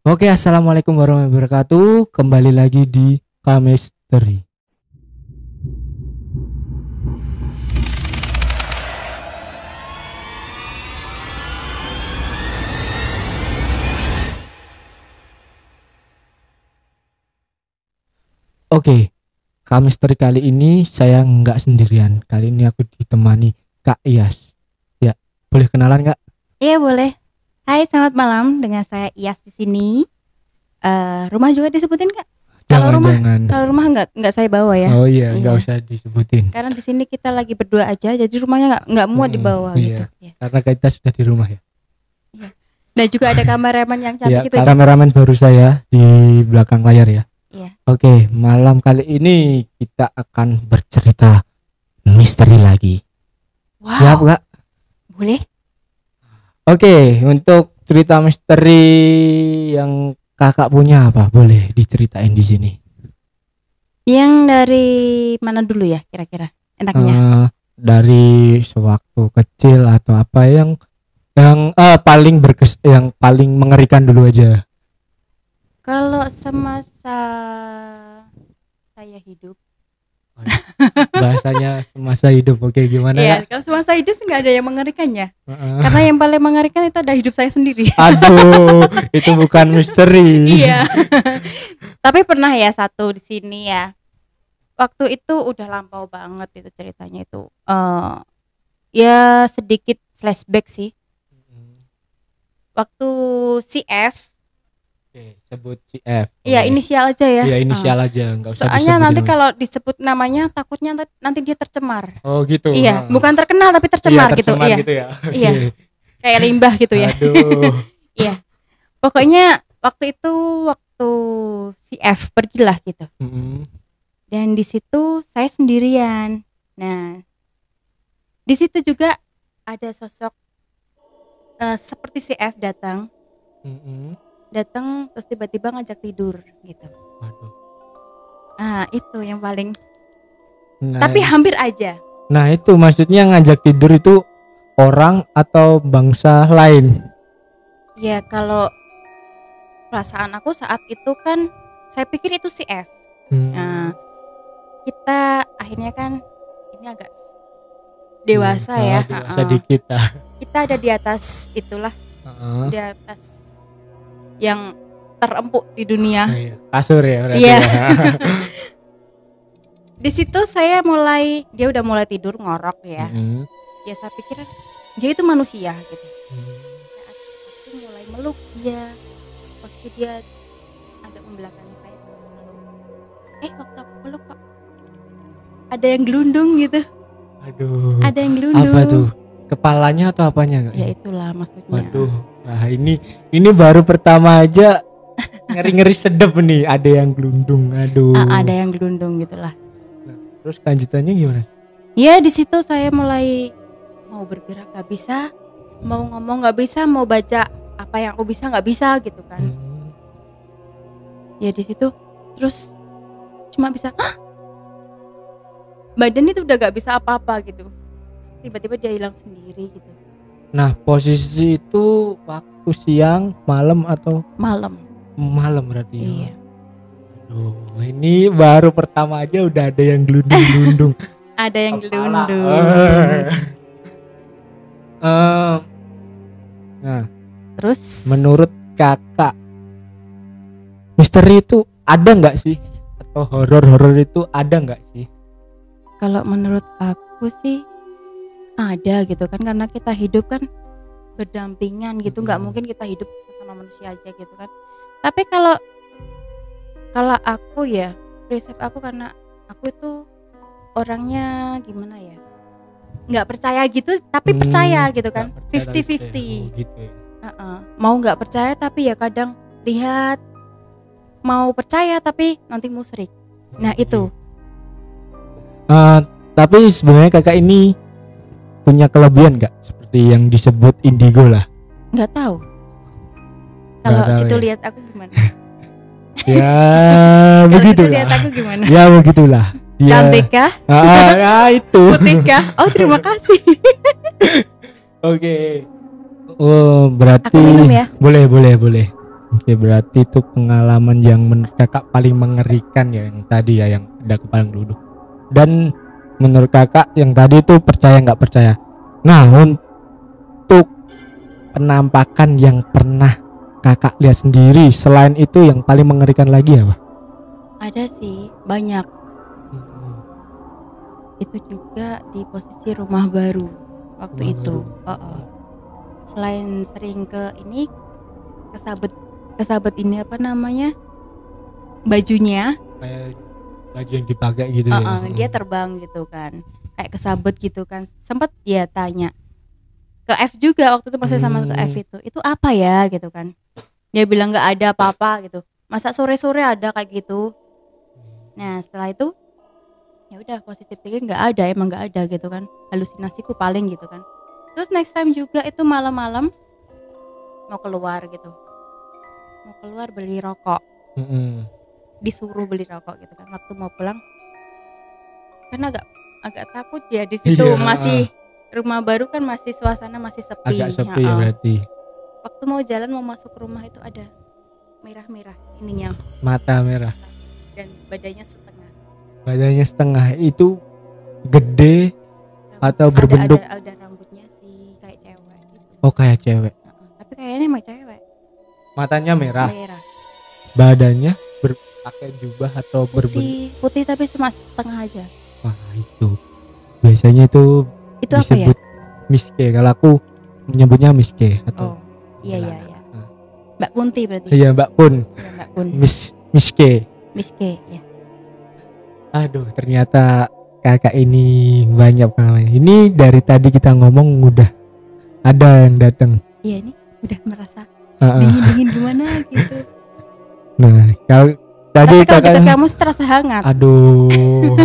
Oke, assalamualaikum warahmatullahi wabarakatuh. Kembali lagi di Kamisteri. Oke, Kamisteri kali ini saya nggak sendirian. Kali ini aku ditemani Kak Iyas. Ya, boleh kenalan Kak? Iya boleh. Hai, selamat malam. Dengan saya Iyas di sini. Rumah juga disebutin Kak? Kalau rumah, Jangan. kalau rumah nggak saya bawa ya. Oh iya, nggak Iya. usah disebutin. Karena di sini kita lagi berdua aja, jadi rumahnya nggak muat dibawa gitu. Iya, Ya. karena kita sudah di rumah ya. Dan juga ada kameramen yang Iya, cantik itu. kameramen baru saya di belakang layar ya. Iya. Oke, malam kali ini kita akan bercerita misteri lagi. Wow. Siap Kak? Boleh? Oke, untuk cerita misteri yang Kakak punya apa? Boleh diceritain di sini. Yang dari mana dulu ya kira-kira? Enaknya. Dari sewaktu kecil atau apa yang yang paling mengerikan dulu aja. Kalau semasa saya hidup. Bahasanya semasa hidup. Oke, gimana Iya, ya? kalau semasa hidup sih nggak ada yang mengerikannya. Heeh. Karena yang paling mengerikan itu ada hidup saya sendiri. Aduh, itu bukan misteri. Iya. Tapi pernah ya satu di sini ya. Waktu itu udah lampau banget itu ceritanya itu. Ya sedikit flashback sih. Waktu CF, Oke, sebut CF. ya Boleh. inisial aja ya. Iya, inisial aja, nggak usah Soalnya disebutin nanti namanya. kalau disebut namanya takutnya nanti dia tercemar. Oh gitu. Iya, Heeh. bukan terkenal tapi tercemar, Iya, tercemar gitu. Iya. gitu ya. Iya. Oke. Kayak limbah gitu ya. Aduh. Iya. Pokoknya waktu CF pergilah gitu. Mm-mm. Dan di situ saya sendirian. Nah, di situ juga ada sosok seperti CF datang terus tiba-tiba ngajak tidur gitu. Waduh. Ah, itu yang paling. Nah, Tapi hampir aja. nah itu maksudnya ngajak tidur itu orang atau bangsa lain. Ya kalau perasaan aku saat itu kan saya pikir itu CF. Nah, kita akhirnya kan ini agak dewasa ya. Dewasa dikit. Kita ada di atas itulah, di atas yang terempuk di dunia. Kasur ya berarti. Iya. Ya. Di situ dia udah mulai tidur ngorok ya. Ya saya pikir dia itu manusia gitu. Saat aku mulai meluk dia, posisi dia agak membelakangi saya. Waktu aku peluk kok ada yang gelundung gitu. Aduh. Ada yang gelundung. Apa tuh? Kepalanya atau apanya? Ya itulah maksudnya. Waduh. Nah, ini baru pertama aja ngeri-ngeri sedep nih, ada yang gelundung. Aduh. Ada yang gelundung gitulah. Nah, terus lanjutannya gimana? Ya di situ saya mulai mau bergerak nggak bisa, mau ngomong nggak bisa, mau baca apa yang aku bisa nggak bisa gitu kan. Ya di situ terus cuma bisa badan itu udah nggak bisa apa-apa gitu. Tiba-tiba dia hilang sendiri gitu. Nah, posisi itu waktu siang, malam atau Malam. malam berarti. Iya. Aduh, ini baru pertama aja udah ada yang gelundung-gelundung. Ada yang Kepala. gelundung. Nah, Terus menurut Kakak, misteri itu ada nggak sih? Atau horor-horor itu ada nggak sih? kalau menurut aku sih ada gitu kan, karena kita hidup kan berdampingan gitu, nggak mungkin kita hidup sesama manusia aja gitu kan. Tapi kalau aku ya, prinsip aku, karena aku itu orangnya gimana ya, nggak percaya gitu tapi percaya gitu kan, 50-50 gitu ya. Mau nggak percaya tapi ya kadang lihat, mau percaya tapi nanti musyrik. Nah itu Tapi sebenarnya Kakak ini punya kelebihan nggak, seperti yang disebut indigo lah? nggak tahu kalau tahu situ ya? lihat aku gimana. Ya Kalau situ begitulah. lihat aku gimana. Ya begitulah. Dia. Cantik kah? Ya itu. Putih kah? Oh terima kasih. Oke. Oh berarti. Aku minum ya? Boleh. Oke, berarti itu pengalaman yang menurut kakak paling mengerikan ya, yang tadi ya, yang ada kepala geluduk. Dan menurut kakak yang tadi itu percaya nggak percaya. Nah, untuk penampakan yang pernah kakak lihat sendiri selain itu yang paling mengerikan lagi apa? Ada sih, banyak. Itu juga di posisi rumah baru waktu Rumah itu. baru. Selain sering ke ini, kesabet ini apa namanya, bajunya, Kayak baju yang dipakai gitu ya. dia terbang gitu kan, kayak kesabet gitu kan. Sempet dia tanya ke F juga waktu itu, masih sama ke F itu apa ya gitu kan. Dia bilang nggak ada apa-apa gitu. Masa sore-sore ada kayak gitu. Nah setelah itu ya udah positif thinking, nggak ada, emang nggak ada gitu kan, halusinasiku paling gitu kan. Terus next time juga itu malam-malam mau keluar beli rokok, disuruh beli rokok gitu kan. Waktu mau pulang karena agak takut ya di situ. Iya, masih rumah baru kan, masih suasana masih sepi, agak sepi ya berarti. Waktu mau jalan mau masuk rumah itu ada merah-merah ininya, Mata merah, dan badannya setengah itu gede atau berbentuk ada rambutnya sih kayak cewek gitu. Oh, kayak cewek. Tapi kayaknya emang cewek. Matanya merah. Merah. Badannya berpakai jubah atau putih tapi cuma setengah aja. Wah, itu biasanya itu disebut apa ya? miske. Kalau aku menyebutnya miske atau iya. Mbak Kunti berarti. Iya, Mbak Pun. Iya, Mbak Pun. Miske ya. Aduh, ternyata kakak ini banyak pengalaman. Ini dari tadi kita ngomong udah ada yang datang. Iya, ini udah merasa dingin gimana gitu. Nah, kalau tadi kakak kamu terasa hangat. Aduh.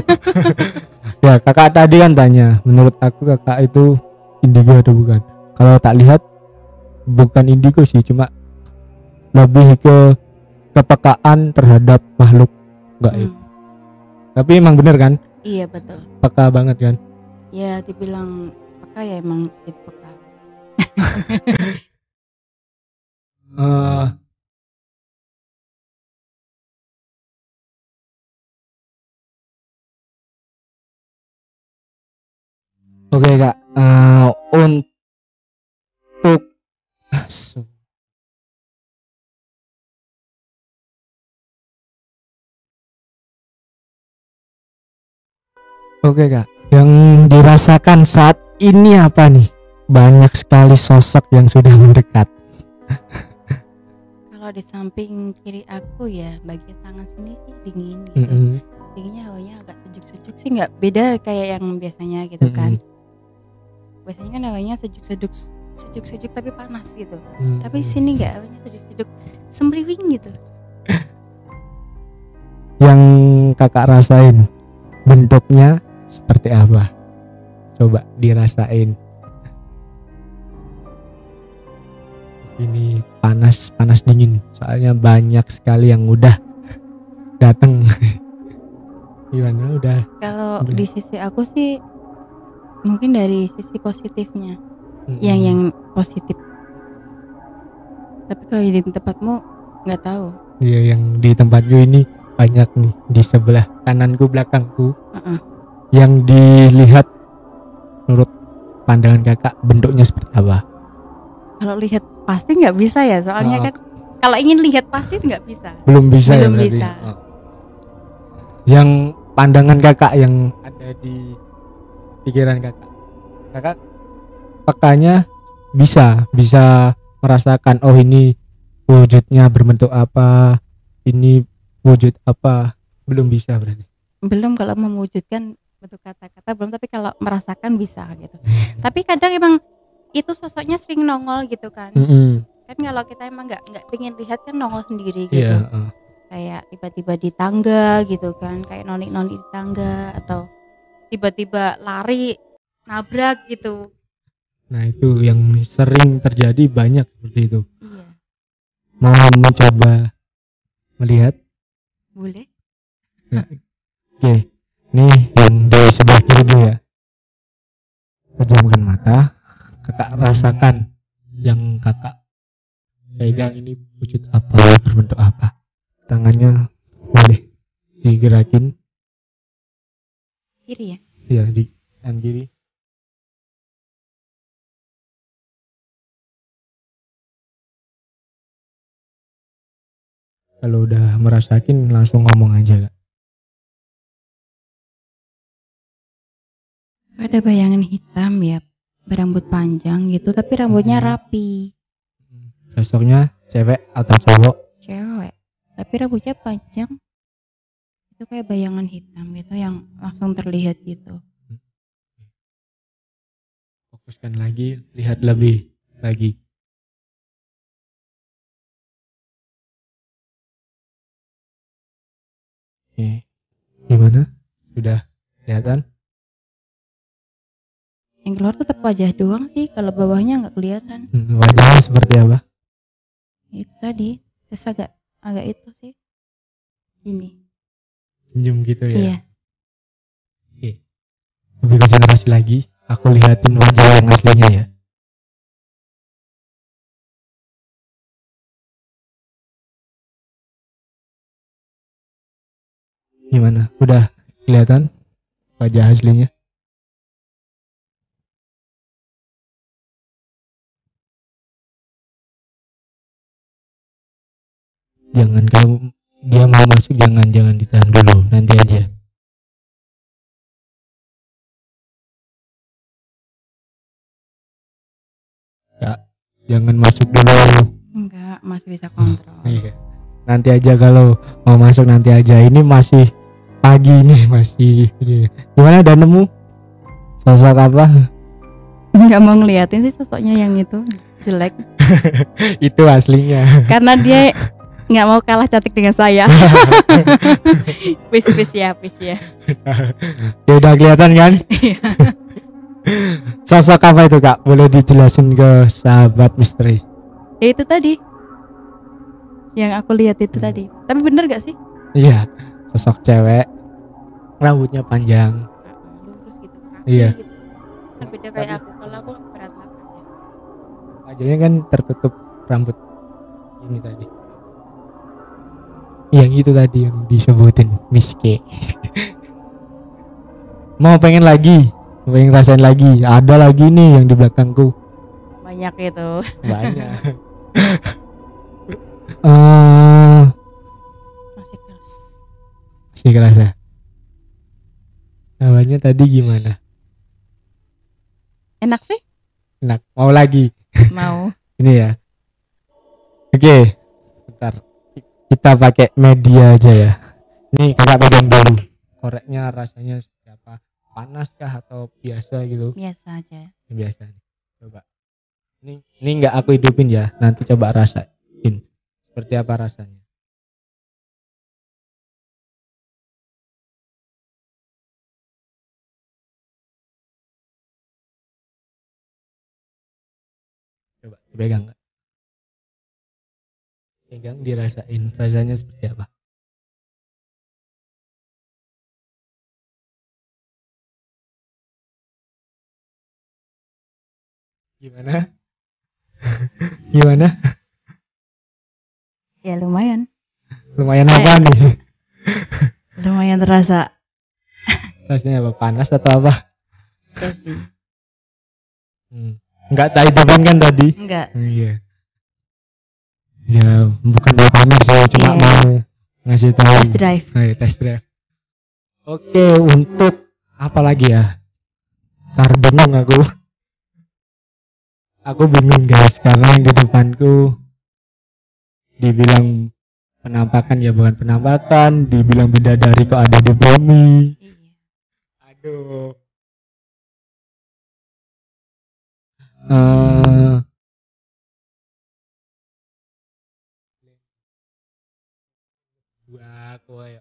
Ya, kakak tadi kan tanya, menurut aku kakak itu indigo atau bukan? Kalau tak lihat bukan indigo sih, cuma lebih ke kepekaan terhadap makhluk gaib. Tapi emang bener kan? Iya, betul. Peka banget kan? Ya, dibilang peka ya, emang itu peka. Oke kak, untuk Oke kak, yang dirasakan saat ini apa nih? Banyak sekali sosok yang sudah mendekat. Kalau di samping kiri aku ya, bagian tangan sini sih dingin gitu. Dinginnya hawanya agak sejuk-sejuk sih, nggak beda kayak yang biasanya gitu kan. Biasanya kan hawanya sejuk-sejuk tapi panas gitu. Tapi sini nggak, hawanya sejuk-sejuk, semriwing gitu. Yang kakak rasain bentuknya seperti apa? Coba dirasain. Ini panas dingin, soalnya banyak sekali yang udah datang. Gimana udah? Kalau di sisi aku sih mungkin dari sisi positifnya, yang positif. Tapi kalau di tempatmu nggak tahu. Iya, yang di tempatku ini banyak nih, di sebelah kananku, belakangku. Yang dilihat menurut pandangan kakak bentuknya seperti apa? Kalau lihat pasti nggak bisa ya, soalnya kan kalau ingin lihat pasti nggak bisa. Belum bisa. Yang pandangan kakak yang ada di pikiran kakak pekanya bisa merasakan, oh ini wujudnya berbentuk apa, ini wujud apa. Belum bisa berarti. Belum, kalau mewujudkan bentuk kata-kata belum, tapi kalau merasakan bisa gitu. Tapi kadang emang itu sosoknya sering nongol gitu kan. Kan kalau kita emang nggak pengen lihat kan nongol sendiri gitu. Kayak tiba-tiba di tangga gitu kan, kayak noni di tangga, atau tiba-tiba lari nabrak gitu. Nah, itu yang sering terjadi, banyak seperti itu. Iya. Mau mencoba melihat? Boleh. Oke. Nih yang di sebelah kiri dulu ya. Pejamkan mata, kakak rasakan yang kakak pegang ini wujud apa, berbentuk apa. Tangannya boleh digerakin. Kiri ya? Iya, di kanan kiri. Kalau udah merasakin langsung ngomong aja, Kak. Ada bayangan hitam ya, berambut panjang gitu, tapi rambutnya rapi. Sosoknya cewek atau cowok? Cewek, tapi rambutnya panjang. Itu kayak bayangan hitam gitu yang langsung terlihat gitu. Fokuskan lagi, lihat lebih lagi. Oke. Gimana? Sudah kelihatan? Yang keluar tetap wajah doang sih, kalau bawahnya nggak kelihatan. Wajahnya seperti apa? Itu tadi, terus agak itu sih. Ini. Senyum gitu ya? Iya. Oke. Lebih konsentrasi lagi. Aku lihatin wajah yang aslinya ya. Gimana? Udah kelihatan wajah aslinya? Jangan, kalau dia mau masuk jangan ditahan dulu, nanti aja. Kak, jangan masuk dulu. Enggak, masih bisa kontrol. Iya. Nanti aja kalau mau masuk, nanti aja. Ini masih pagi nih, masih ini. Gimana, udah nemu sosok apa? Nggak mau ngeliatin sih sosoknya yang itu jelek. Itu aslinya. Karena dia nggak mau kalah cantik dengan saya. Please ya. Ya udah kelihatan kan? Sosok apa itu, Kak? Boleh dijelasin ke sahabat misteri? Ya itu tadi. Yang aku lihat itu tadi. Tapi bener gak sih? Iya, sosok cewek, rambutnya panjang. Lurus gitu. Iya. Gitu. Kan beda kayak aku. Kalau aku berantakan ya. Wajahnya kan tertutup rambut ini tadi. Yang itu tadi yang disebutin Miske. Mau pengen lagi? Pengen rasain lagi? Ada lagi nih yang di belakangku. Banyak itu. Banyak. Masih keras. Masih kerasa. Awalnya tadi gimana? Enak sih? Enak. Mau lagi? Mau. Ini ya. Oke. Bentar. Kita pakai media aja ya. Ini kakak pegang dulu. Koreknya rasanya seperti apa? Panas kah atau biasa gitu? Biasa aja. Biasa. Coba. Ini nggak aku hidupin ya. Nanti coba rasain. Seperti apa rasanya? Coba dipegang nggak? Pegang, dirasain rasanya seperti apa? Gimana? Gimana? Ya lumayan. Lumayan apa nih? Lumayan terasa. Rasanya apa? Panas atau apa? Ya sih. Enggak tahu depan kan tadi? Enggak. Iya. Ya bukan mau panas sih, cuma mau ngasih tahu. Test drive. Test drive. Oke, untuk apa lagi ya? Ntar bingung aku. Aku bingung guys, karena yang di depanku dibilang penampakan ya bukan penampakan, dibilang bidadari kok ada di bumi. Iya. Aduh. Gua kowe.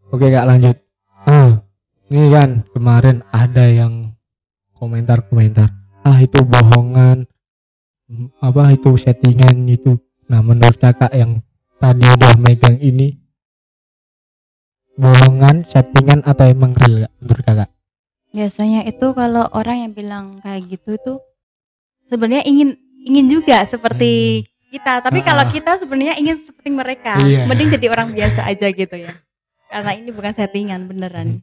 Oke Kak, lanjut. Ini kan kemarin ada yang komentar-komentar. Itu bohongan. Apa itu settingan itu. Nah, menurut Kakak yang tadi udah megang ini, bohongan, settingan atau emang real Kak, menurut kakak? Biasanya itu kalau orang yang bilang kayak gitu itu sebenarnya ingin ingin juga seperti kita, tapi kalau kita sebenarnya ingin seperti mereka. Iya. Mending jadi orang biasa aja gitu ya. Karena ini bukan settingan beneran.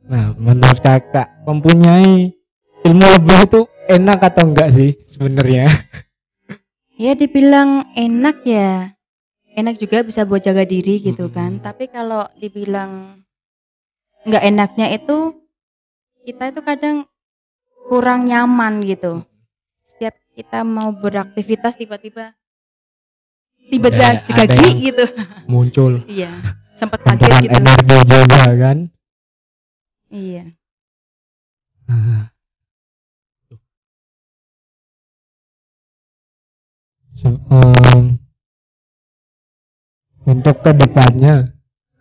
Nah, menurut kakak mempunyai ilmu lebih itu enak atau enggak sih sebenarnya? Ya dibilang enak ya. Enak juga bisa buat jaga diri gitu kan. Tapi kalau dibilang nggak enaknya itu kita itu kadang kurang nyaman gitu. Setiap kita mau beraktivitas tiba-tiba Ada gagi yang gitu. muncul Iya, sempat kaget tumpukan gitu. energi juga kan. Iya. Nah, untuk kedepannya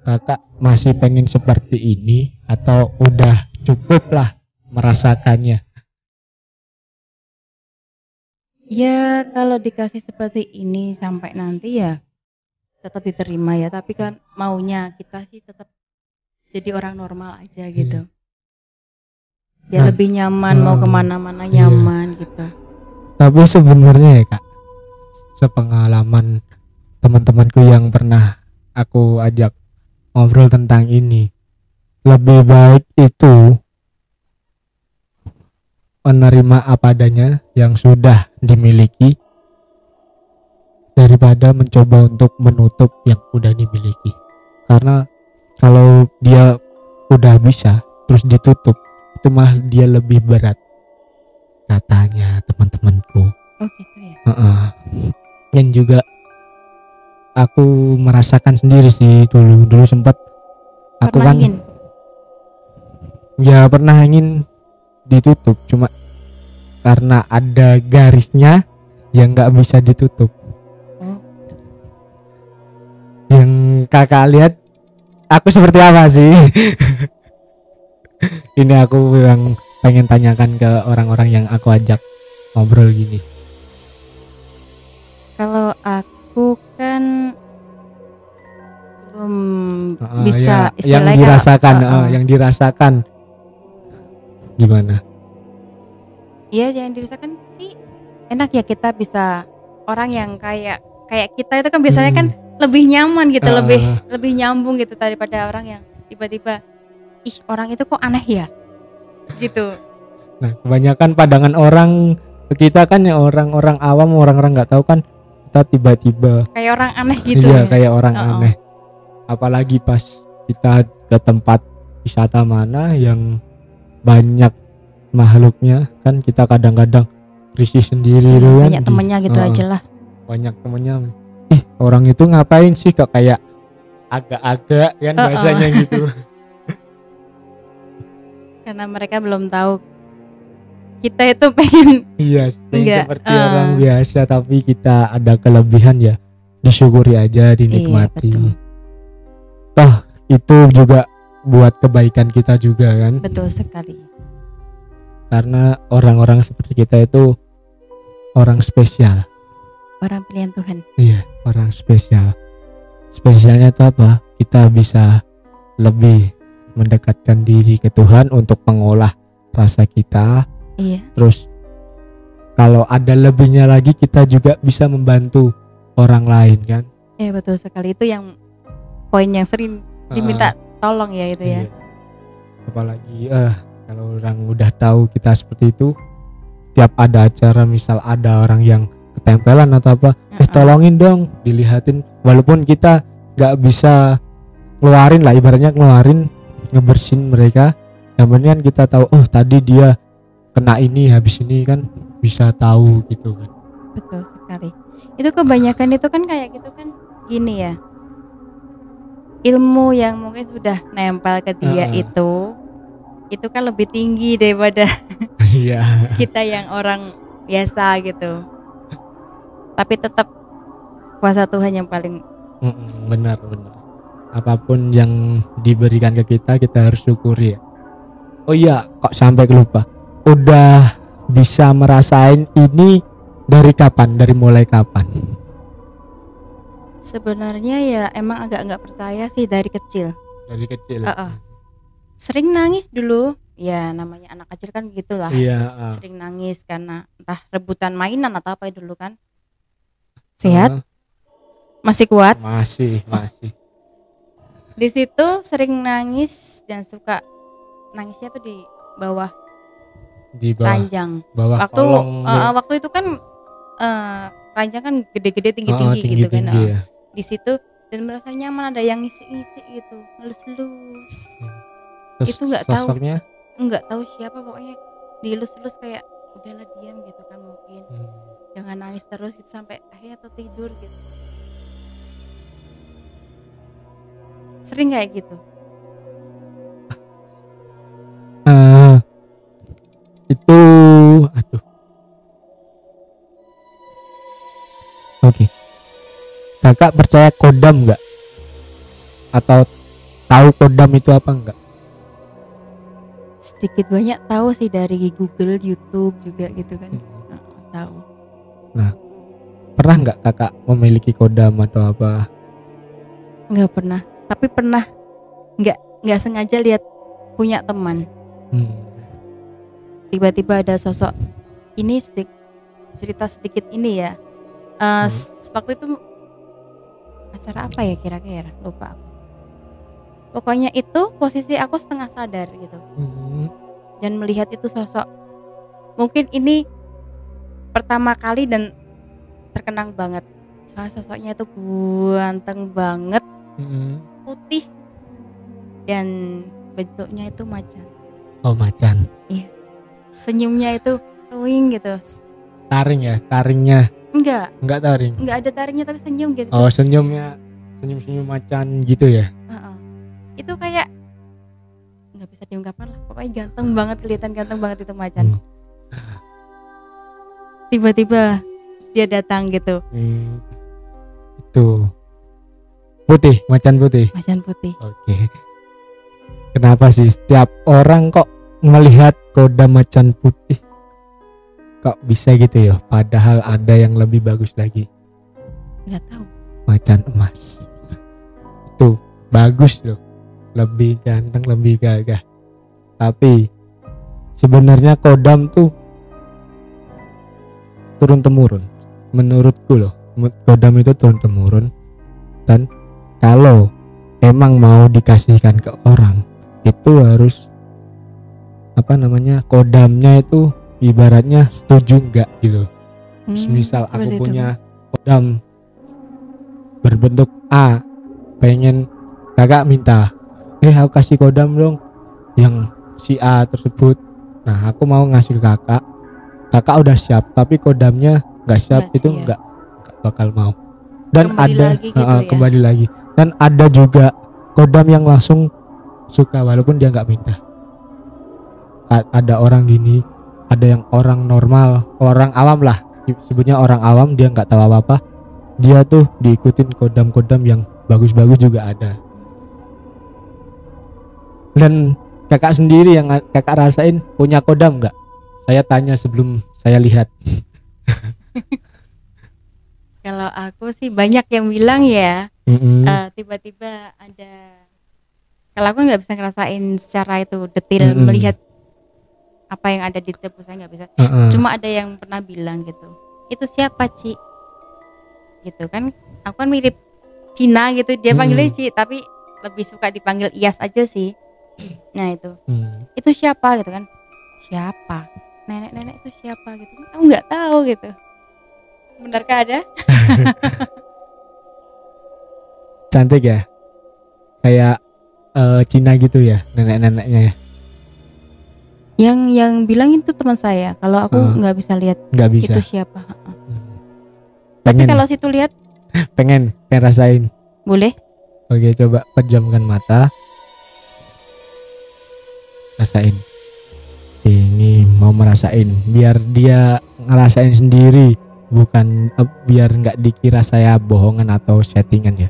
kakak masih pengen seperti ini atau udah cukup lah merasakannya? Ya kalau dikasih seperti ini sampai nanti ya tetap diterima ya. Tapi kan maunya kita sih tetap jadi orang normal aja gitu. Biar Nah, lebih nyaman, mau kemana-mana iya. nyaman gitu. Tapi sebenarnya ya kak, sepengalaman teman-temanku yang pernah aku ajak ngobrol tentang ini, lebih baik itu menerima apa adanya yang sudah dimiliki daripada mencoba untuk menutup yang udah dimiliki. Karena kalau dia udah bisa terus ditutup, itu mah dia lebih berat, katanya teman-temanku. Oh gitu ya. Dan juga aku merasakan sendiri sih, dulu sempat aku Pernah kan ingin? ya pernah ingin ditutup, cuma karena ada garisnya yang nggak bisa ditutup. Oh. Yang kakak lihat aku seperti apa sih? Ini aku yang pengen tanyakan ke orang-orang yang aku ajak ngobrol gini. Kalau aku kan belum bisa yang istilahnya dirasakan, yang dirasakan gimana? Iya, yang dirasakan sih enak ya, kita bisa orang yang kayak kita itu kan biasanya kan lebih nyaman gitu, lebih nyambung gitu daripada orang yang tiba-tiba ih orang itu kok aneh ya gitu. Nah, kebanyakan pandangan orang ke kita kan ya orang-orang awam, orang-orang nggak tahu kan kita tiba-tiba kayak orang aneh gitu. Iya, ya. kayak orang aneh. Apalagi pas kita ke tempat wisata mana yang banyak makhluknya, kan kita kadang-kadang risih sendiri gitu kan. Banyak temennya gitu aja lah. Banyak temennya. Ih, orang itu ngapain sih kok kayak agak-agak kan bahasanya gitu. Karena mereka belum tahu kita itu pengen seperti orang biasa, tapi kita ada kelebihan ya, disyukuri aja, dinikmati. Iya, toh itu juga buat kebaikan kita juga kan. Betul sekali. Karena orang-orang seperti kita itu orang spesial, orang pilihan Tuhan. Iya, orang spesial. Spesialnya itu apa? Kita bisa lebih mendekatkan diri ke Tuhan untuk mengolah rasa kita. Iya. Terus kalau ada lebihnya lagi, kita juga bisa membantu orang lain kan. Iya, betul sekali. Itu yang poin yang sering diminta tolong ya itu ya. Apalagi kalau orang udah tahu kita seperti itu, tiap ada acara misal ada orang yang ketempelan atau apa, tolongin dong, dilihatin, walaupun kita nggak bisa ngeluarin lah, ibaratnya ngebersihin mereka, yang penting kan kita tahu, oh tadi dia kena ini, habis ini kan bisa tahu gitu kan. Betul sekali. Itu kebanyakan itu kan kayak gitu kan, gini ya, ilmu yang mungkin sudah nempel ke dia itu kan lebih tinggi daripada kita yang orang biasa gitu. Tapi tetap kuasa Tuhan yang paling benar. Apapun yang diberikan ke kita harus syukuri ya. Oh iya, kok sampai lupa. Udah bisa merasain ini dari kapan? Dari mulai kapan? Sebenarnya ya emang agak nggak percaya sih dari kecil. dari kecil. Heeh. Sering nangis dulu, ya namanya anak kecil kan gitulah, Iya, sering nangis karena entah rebutan mainan atau apa dulu kan. Sehat, masih kuat. masih Di situ sering nangis dan suka nangisnya tuh di bawah di bawah ranjang. bawah Waktu kolong waktu itu kan ranjang kan gede-gede tinggi-tinggi gitu kan. tinggi ya. Di situ dan merasa nyaman, ada yang ngisi-ngisi gitu, ngelus-elus. Terus Itu sosoknya nggak tahu siapa, pokoknya dielus-elus kayak udahlah diam gitu kan, mungkin jangan nangis terus gitu sampai akhirnya tertidur gitu. Sering kayak gitu. Itu aduh. Oke. Kakak percaya kodam nggak? Atau tahu kodam itu apa enggak? Sedikit banyak tahu sih dari Google, YouTube juga gitu kan. Tahu. Nah, pernah nggak kakak memiliki kodam atau apa? Nggak pernah, tapi pernah nggak sengaja lihat punya teman. Tiba-tiba ada sosok ini, cerita sedikit ini ya. Waktu itu acara apa ya kira-kira, lupa aku. Pokoknya itu posisi aku setengah sadar gitu. Dan melihat itu sosok, mungkin ini pertama kali dan terkenang banget. Soalnya sosoknya itu ganteng banget, putih, dan bentuknya itu macan. Oh, macan. Iya. Senyumnya itu ruing gitu. Taring ya, taringnya. Enggak taring. Enggak ada taringnya tapi senyum gitu. Oh, senyumnya senyum macan gitu ya. Itu kayak nggak bisa diungkapkan lah, pokoknya ganteng banget, kelihatan ganteng banget itu macan. Tiba-tiba dia datang gitu. Itu putih, macan putih. Oke. Kenapa sih setiap orang kok melihat kodam macan putih kok bisa gitu ya, padahal ada yang lebih bagus lagi? Nggak tahu. Macan emas itu bagus loh, lebih ganteng, lebih gagah. Tapi sebenarnya kodam tuh turun temurun menurutku loh. Kodam itu turun temurun, dan kalau emang mau dikasihkan ke orang itu harus kodamnya itu ibaratnya setuju enggak gitu. Misal aku punya kodam berbentuk A, pengen kakak minta aku kasih kodam dong yang si A tersebut. Nah, aku mau ngasih ke kakak udah siap, tapi kodamnya nggak siap, itu nggak bakal mau. Dan kembali ada lagi gitu kembali lagi. Dan ada juga kodam yang langsung suka walaupun dia nggak minta. Ada orang gini, ada yang orang normal, orang awam lah, sebutnya orang awam, dia nggak tahu apa-apa, dia tuh diikutin kodam-kodam yang bagus-bagus juga ada. Dan kakak sendiri yang kakak rasain punya kodam nggak? Saya tanya sebelum saya lihat. Kalau aku sih banyak yang bilang ya, tiba-tiba ada. Kalau aku nggak bisa ngerasain secara itu detail, melihat apa yang ada di tubuh saya nggak bisa. Cuma ada yang pernah bilang gitu, itu siapa Ci? Gitu kan, aku kan mirip Cina gitu, dia panggilnya Ci, tapi lebih suka dipanggil Iyas aja sih. Nah itu siapa gitu kan? Siapa? Nenek-nenek itu siapa gitu? Aku nggak tahu gitu. Benarkah ada? Cantik ya, kayak Cina gitu ya nenek-neneknya ya. Yang bilang itu teman saya. Kalau aku nggak bisa lihat itu siapa. Tapi kalau situ lihat pengen rasain. Boleh? Oke, coba pejamkan mata, rasain. Ini mau merasain biar dia ngerasain sendiri, bukan biar nggak dikira saya bohongan atau settingan ya.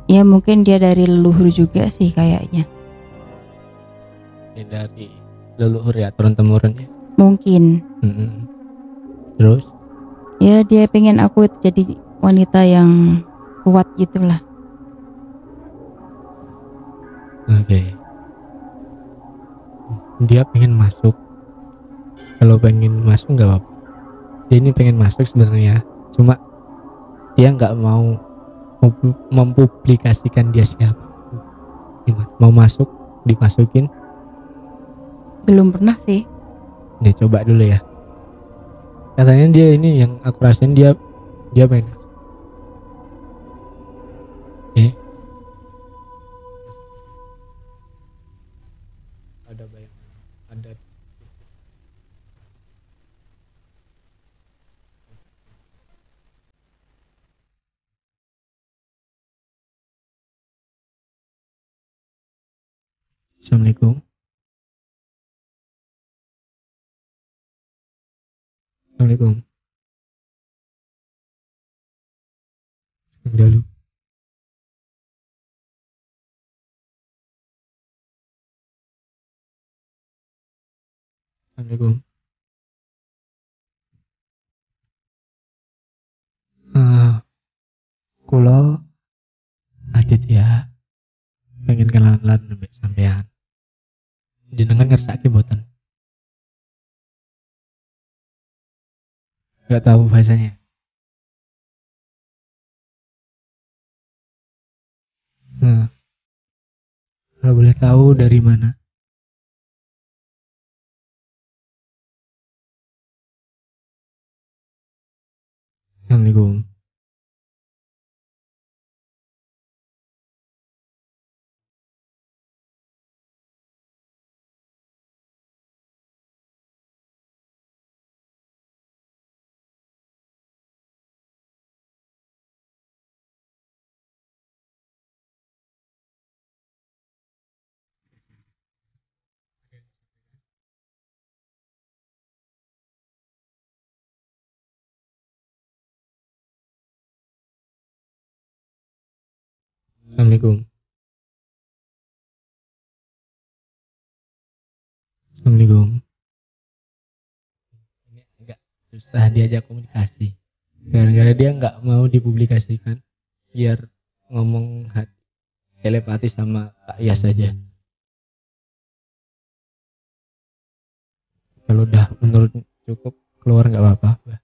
Ya mungkin dia dari leluhur juga sih kayaknya. Ini dari leluhur ya, turun temurun ya. Mungkin. Terus Ya dia pengen aku jadi wanita yang kuat gitulah. oke. Dia pengen masuk. Kalau pengen masuk nggak apa-apa. Dia ini pengen masuk sebenarnya, cuma dia nggak mau mempublikasikan dia siapa. Gimana? Mau masuk, dimasukin? Belum pernah sih. Dia coba dulu ya. Katanya dia ini yang aku rasain, dia pengen. Ada bayangan, ada. Assalamualaikum. Assalamualaikum. Dulu. Assalamualaikum. Kulo Adit ya, pengen kenalan sampai sampean. Jenengan ngersake boten? Gak tahu bahasanya. Kalau boleh tahu dari mana? Assalamualaikum. Assalamualaikum. Assalamualaikum. Ini agak susah diajak komunikasi. Gara-gara dia nggak mau dipublikasikan, biar ngomong telepati sama Kak Yas saja. Kalau udah menurut cukup, keluar nggak apa-apa.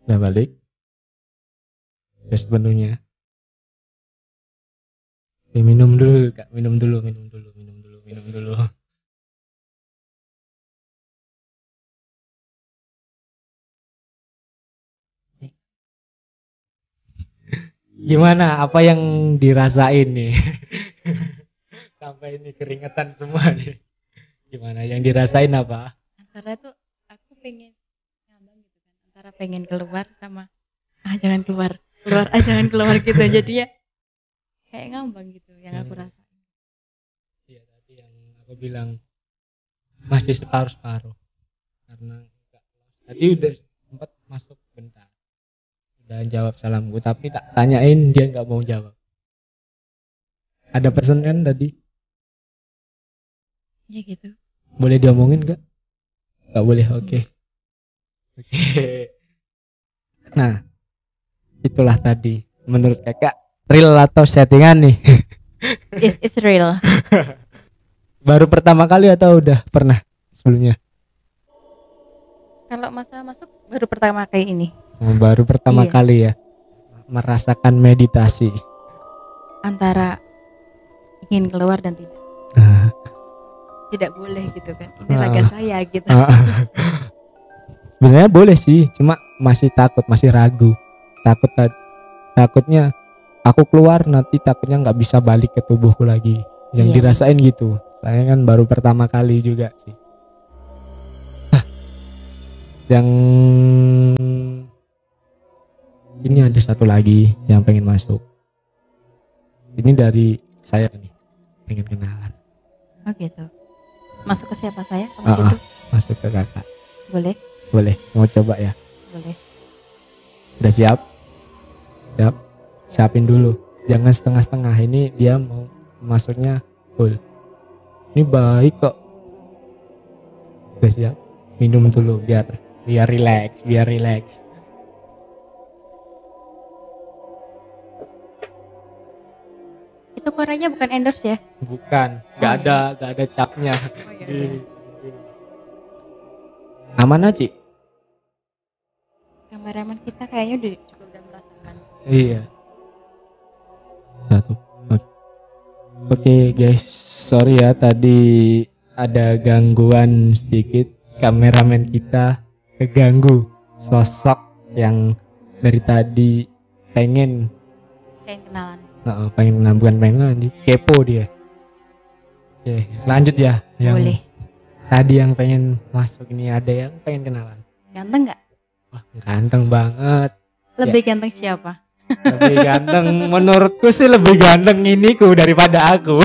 Udah balik. Udah sepenuhnya. Minum dulu Kak, minum dulu. Gimana? Apa yang dirasain nih? Sampai ini keringetan semua nih. Gimana yang dirasain apa? Antara tuh aku pengen ngambang gitu kan. Antara pengen keluar sama jangan keluar jangan keluar gitu. Jadi ya kayak ngambang gitu yang aku rasain. Iya, tadi yang aku bilang masih separuh-separuh. Karena tadi udah sempat masuk bentar. Udah jawab salamku, tapi tak tanyain dia nggak mau jawab. Ada pesan kan tadi? Ya gitu. Boleh diomongin nggak? Nggak boleh, oke. Nah, itulah tadi. Menurut kakak, real atau settingan nih? It's real. Baru pertama kali atau udah pernah sebelumnya? Kalau masalah masuk baru pertama kali ini. Baru pertama kali ya merasakan meditasi. Antara ingin keluar dan tidak. Tidak boleh gitu kan. Ini raga saya gitu. Sebenarnya boleh sih, cuma masih takut, masih ragu. Takutnya aku keluar nanti takutnya nggak bisa balik ke tubuhku lagi. Yang dirasain gitu. Saya kan baru pertama kali juga sih. Yang ini ada satu lagi yang pengen masuk. Ini dari saya nih, pengen kenalan. Oh gitu. Masuk ke siapa saya? Kamu Ah, situ. masuk ke kakak. Boleh? Boleh, mau coba ya? Boleh. Udah siap? Siap? Siapin dulu. Jangan setengah-setengah. Ini dia mau masuknya full. Ini baik kok. Udah siap? Minum dulu biar biar relax. Itu koreanya bukan endorse ya? Bukan, Oh, nggak ada capnya. Oh ya udah. Aman aja. Kameramen kita kayaknya udah merasakan. Iya. Satu. Oke guys, sorry ya tadi ada gangguan sedikit. Kameramen kita keganggu. Sosok yang dari tadi pengen Kayak kenalan. pengen bukan pengen lagi, kepo dia. Oke, lanjut ya. Yang Boleh. tadi yang pengen masuk ini ada yang pengen kenalan. Ganteng nggak? Wah, ganteng banget. Lebih ganteng siapa? Lebih ganteng menurutku sih lebih ganteng iniku daripada aku.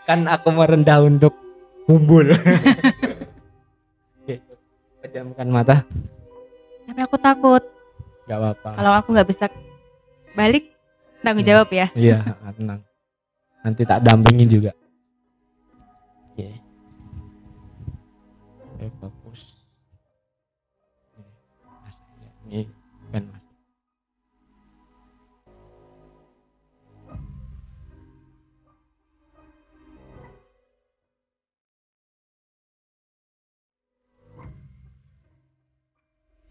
Kan aku merendah untuk kumpul. Oke, pejamkan mata. Tapi aku takut. Gak apa-apa. Kalau aku nggak bisa balik, tanggung jawab ya. Iya, tenang. Nanti tak dampingin juga. Oke. Oke, fokus. Ini kan masuk.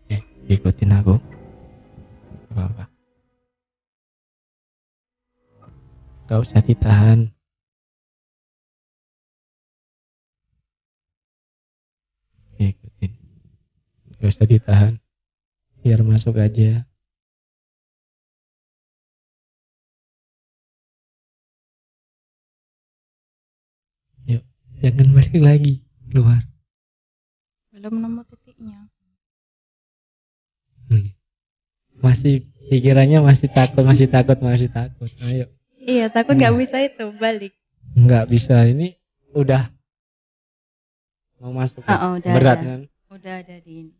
Oke, ikutin aku. Apa-apa. Gak usah ditahan. Oke, ikutin. Gak usah ditahan. Biar masuk aja. Yuk, jangan balik lagi keluar. Belum nemu titiknya. Masih pikirannya masih takut. Ayo. Iya, takut nggak bisa itu balik. Nggak bisa, ini udah mau masuk ya? Udah Berat ada. kan? Udah ada di ini.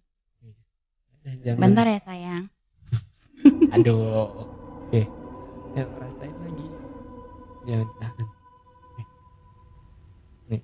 Jangan. Bentar ya sayang. Aduh. Oke. Ya, rasain lagi. Jangan tahan. Nih. Nih.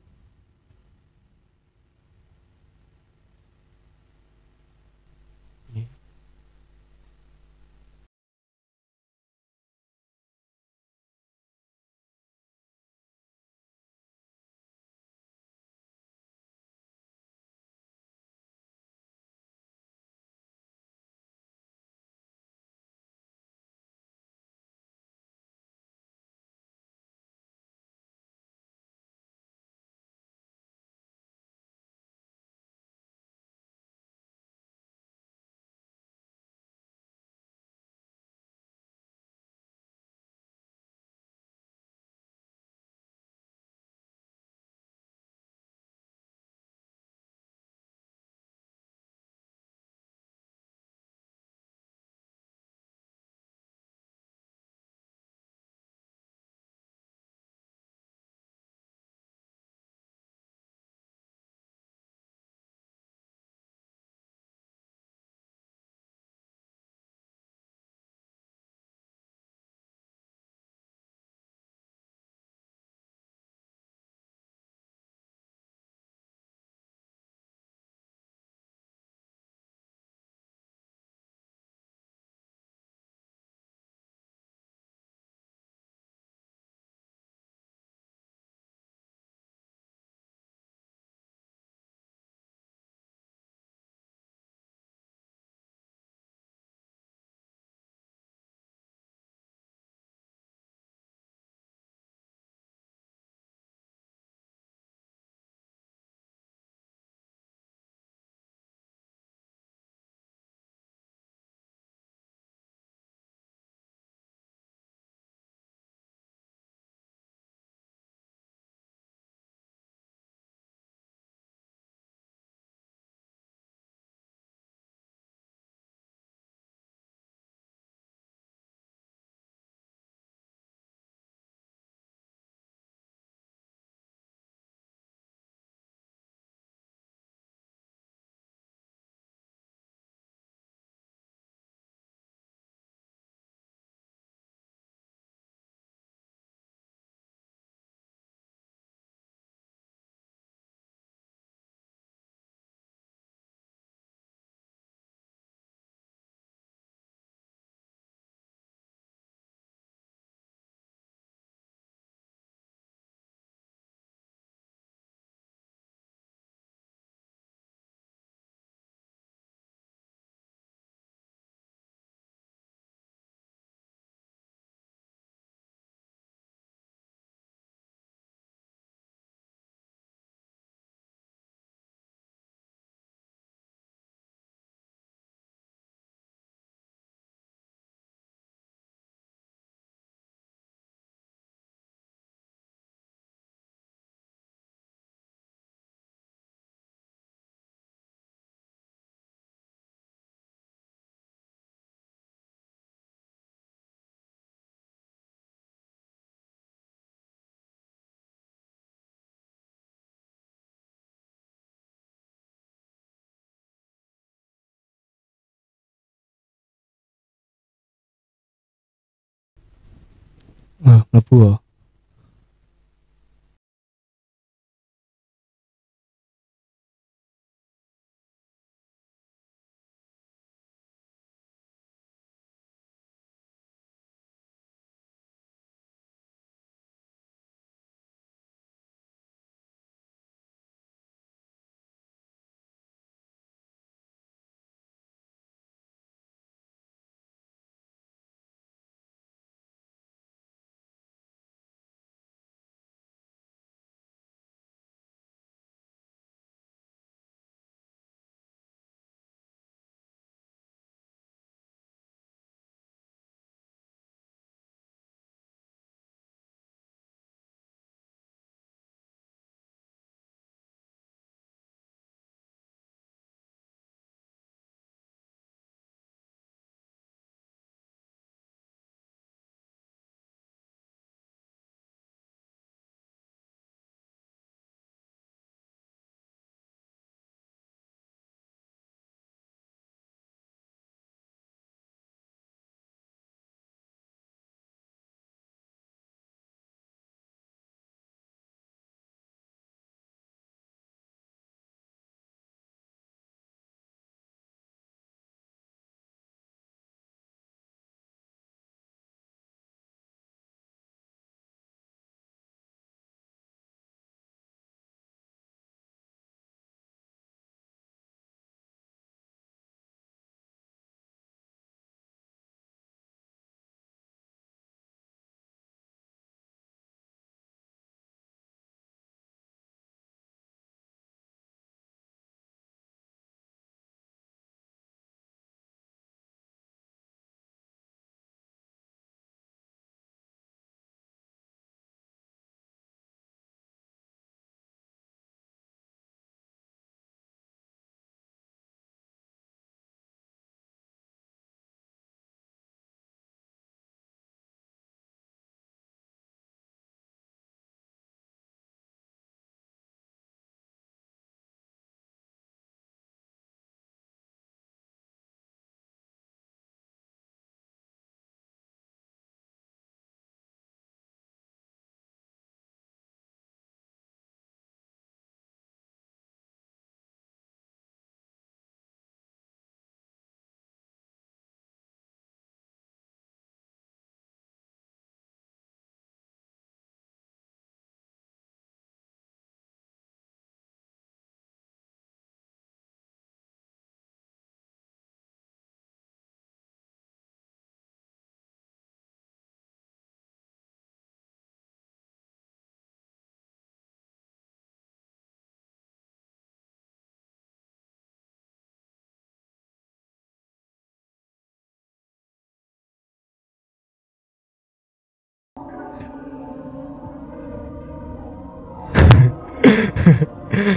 mlebu. Oh.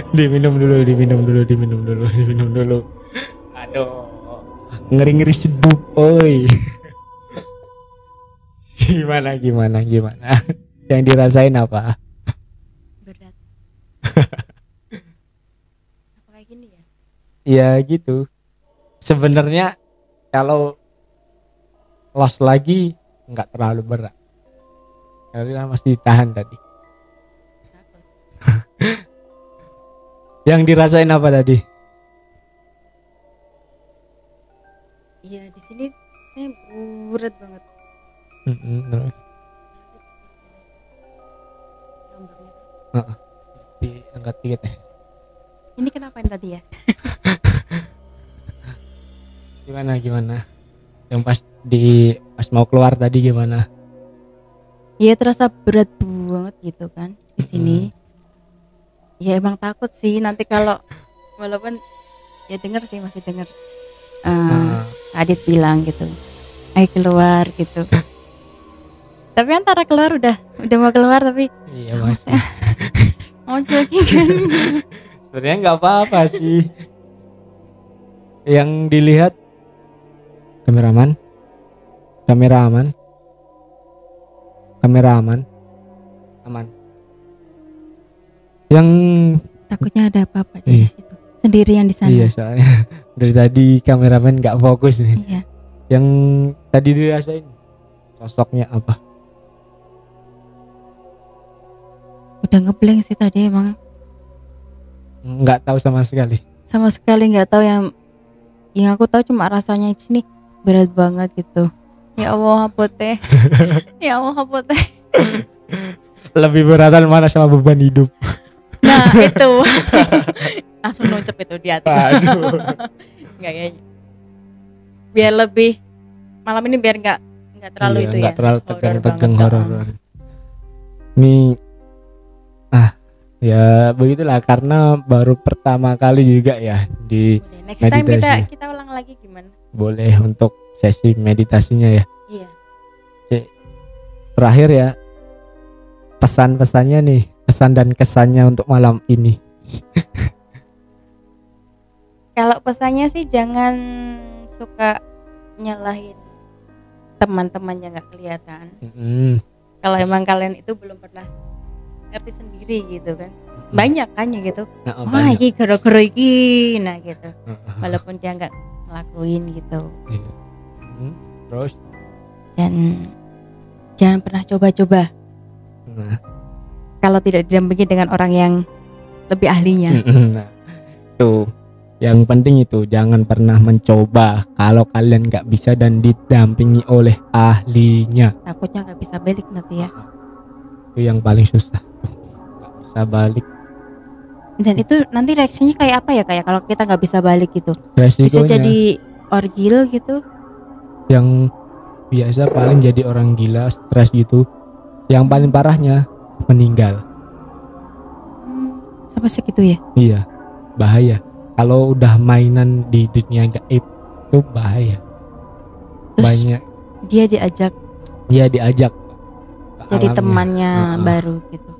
Diminum dulu. Aduh, ngeri-ngeri seduk, oi. Gimana? Yang dirasain apa? Berat. Apa kayak gini ya? Ya gitu. Sebenarnya kalau loss lagi nggak terlalu berat. Karena masih ditahan tadi. Takut. Yang dirasain apa tadi? Iya, di sini saya berat banget. Terus Gambarnya. diangkat dikit ya. Ini kenapain tadi ya? Gimana? Yang pas mau keluar tadi gimana? Iya, terasa berat banget gitu kan di sini. Ya emang takut sih nanti kalau walaupun ya masih denger Adit bilang gitu, ayo keluar gitu. Tapi antara keluar udah mau keluar tapi Iya masih. mau jogging kan. Sebenarnya nggak apa-apa sih. Yang dilihat kamera aman. Yang Takutnya ada apa-apa di situ. Sendirian di sana. Iya, soalnya dari tadi kameramen nggak fokus nih. Iya. Yang tadi dirasain sosoknya apa? Udah ngeblank sih tadi emang. Nggak tahu sama sekali. Sama sekali nggak tahu, yang aku tahu cuma rasanya di sini berat banget gitu. Ya Allah, apa teh? Ya Allah, apa teh? Lebih beratan mana sama beban hidup? Nah, itu. Langsung nuncep itu di hati. Aduh. Enggak ya. Biar lebih malam ini biar enggak terlalu Iya, itu nggak ya. terlalu Horor tegang-tegang banget, horor. Ini ya begitulah karena baru pertama kali juga ya di Boleh. Next time meditasi. kita ulang lagi gimana? Boleh untuk sesi meditasinya ya. Iya. Terakhir ya, pesan-pesannya nih, pesan dan kesannya untuk malam ini. Kalau pesannya sih jangan suka nyalahin teman-teman yang nggak kelihatan. Kalau emang kalian itu belum pernah ngerti sendiri gitu kan. Banyak kan ya gitu. Nah, Wah, banyak. iki gara-gara iki, nah gitu. Walaupun dia nggak ngelakuin gitu. Iya. Terus Dan jangan pernah coba-coba nah, kalau tidak didampingi dengan orang yang lebih ahlinya. nah, itu yang penting, itu jangan pernah mencoba kalau kalian nggak bisa dan didampingi oleh ahlinya. Takutnya nggak bisa balik nanti ya. Itu yang paling susah, nggak bisa balik. Dan itu nanti reaksinya kayak apa ya, kayak kalau kita nggak bisa balik gitu. Bisa Resikonya jadi orgil gitu. yang biasa paling jadi orang gila, stres gitu. Yang paling parahnya meninggal. Sampai segitu ya. Iya, bahaya. Kalau udah mainan di dunia gaib itu bahaya. Terus Banyak dia diajak dia diajak ke jadi alamnya. temannya Heeh. baru gitu.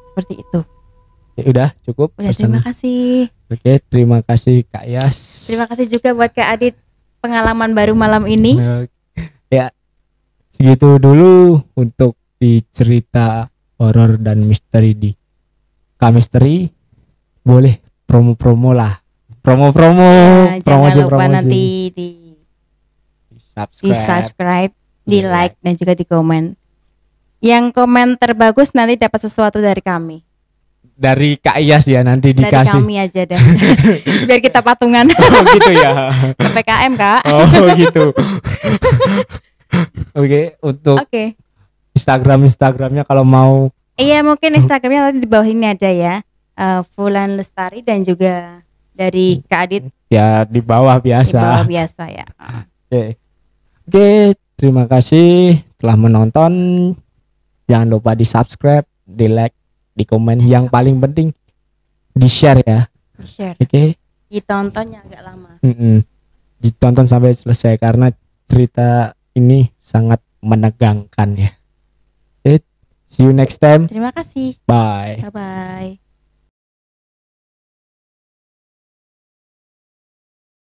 Seperti itu. Ya udah cukup. Udah, pesan. terima kasih. Oke, terima kasih Kak Yas. Terima kasih juga buat Kak Adit, pengalaman baru malam ini. Nah, ya segitu dulu untuk di cerita horor dan misteri di Kamisteri. Boleh promo-promo lah. Promo-promo, Nah, jangan promosi lupa nanti di subscribe, di like dan juga di komen. Yang komen terbagus nanti dapat sesuatu dari kami. Dari Kak Yas ya, nanti Dari dikasih. kami aja dah. Biar kita patungan Oh gitu ya. ke PKM, Kak. Oh gitu. Oke, untuk Oke. Instagramnya kalau mau. Iya, mungkin Instagramnya tadi di bawah ini ada ya. Fulan Lestari dan juga dari Kak Adit Ya di bawah di bawah biasa. biasa ya. Oke, terima kasih telah menonton. Jangan lupa di subscribe, di like, di komen. Yang paling penting di share ya. Di share. Oke. Ditontonnya agak lama. Ditonton sampai selesai karena cerita ini sangat menegangkan ya. Oke, see you next time. Terima kasih. Bye. Bye bye.